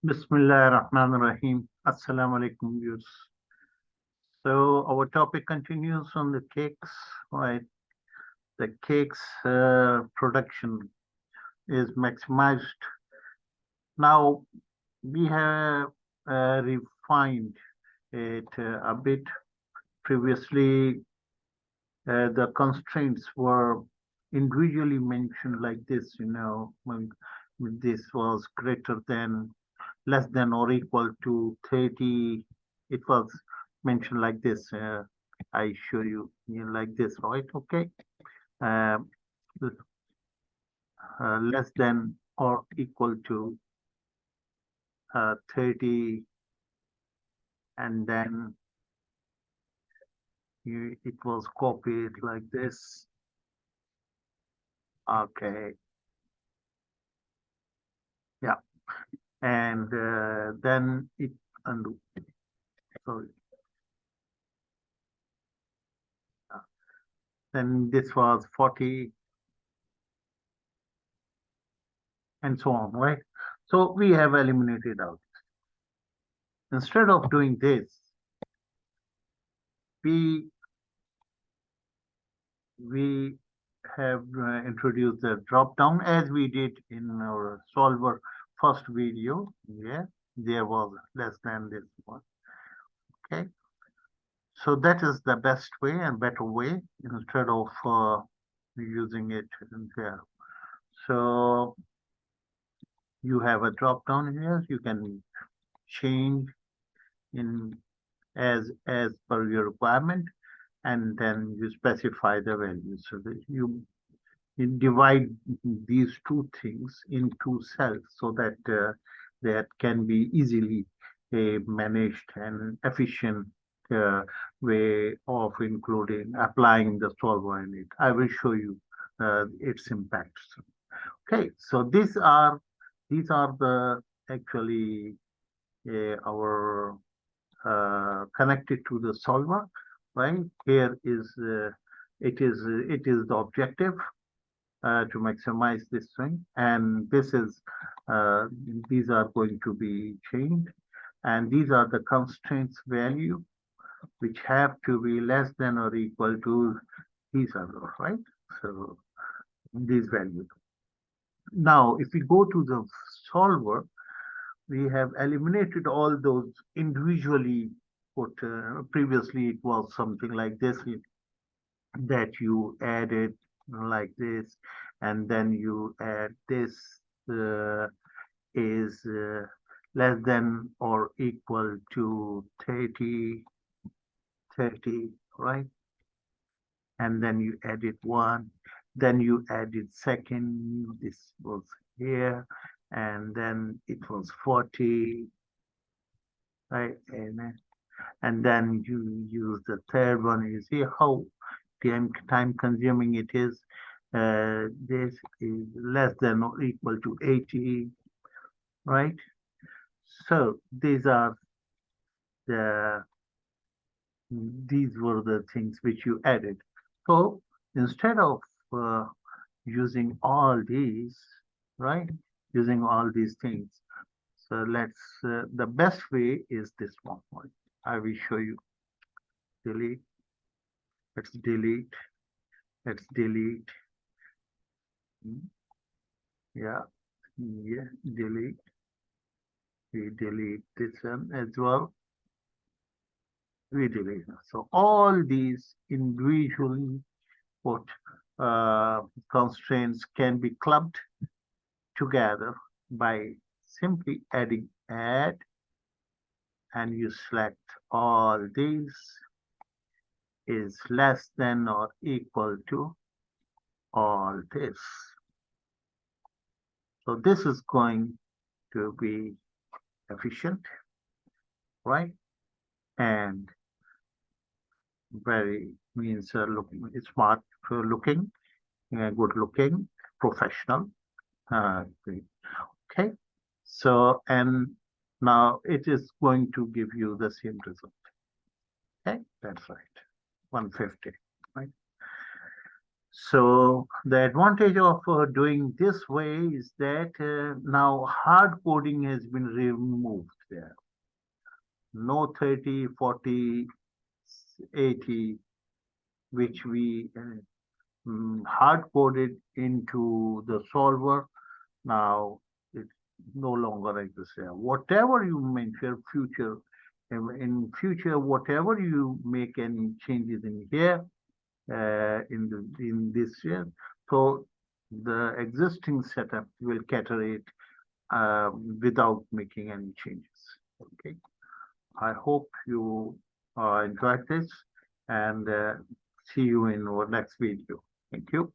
Bismillahirrahmanirrahim. Assalamu alaikum, viewers. So our topic continues on the cakes, right? The cakes production is maximized. Now we have refined it a bit. Previously, the constraints were individually mentioned like this, when this was greater than, less than or equal to 30. It was mentioned like this. I show you, like this, right? Okay. Um, Less than or equal to 30, and then it was copied like this. Okay. Yeah. And then it undo. Sorry. Then this was 40 and so on, right? So we have eliminated out. Instead of doing this, we we have introduced the drop down as we did in our solver first video. Yeah, there was less than this one. Okay, so that is the best way and better way instead of using it in there. So you have a drop down here. You can change in as per your requirement, and then you specify the values. So that you divide these two things into cells so that that can be easily managed and efficient way of including applying the solver in it. I will show you its impacts. Okay, so these are the actually our connected to the solver, right? Here is it is the objective to maximize this thing, and uh, these are going to be changed, and these are the constraints value which have to be less than or equal to these are those, right? So these values. Now, if we go to the solver, we have eliminated all those individually put. Previously, it was something like this that you added like this, and then you add this uh, is less than or equal to 30, right? And then you added one, then you added second, this was here, and then it was 40, right? And then you use the third one. You see how time consuming it is. This is less than or equal to 80, right? So the these were the things which you added. So instead of uh, using all these, right? Using all these things. So the best way is this one. I will show you. Delete. Let's delete. Let's delete. Yeah. Yeah. Delete. We delete this one as well. We delete. So all these individually put constraints can be clubbed together by simply adding add, and you select all these is less than or equal to all this. So this is going to be efficient, right? And very means looking smart, looking, good looking, professional. Great. Okay. So and now it is going to give you the same result. Okay, that's right. 150, right? So the advantage of doing this way is that now hard coding has been removed there. No 30, 40, 80, which we hard coded into the solver. Now it no longer exists there. Whatever you mention future, in future, whatever you make any changes in here, in this year, so the existing setup will cater it without making any changes. Okay. I hope you enjoyed this and see you in our next video. Thank you.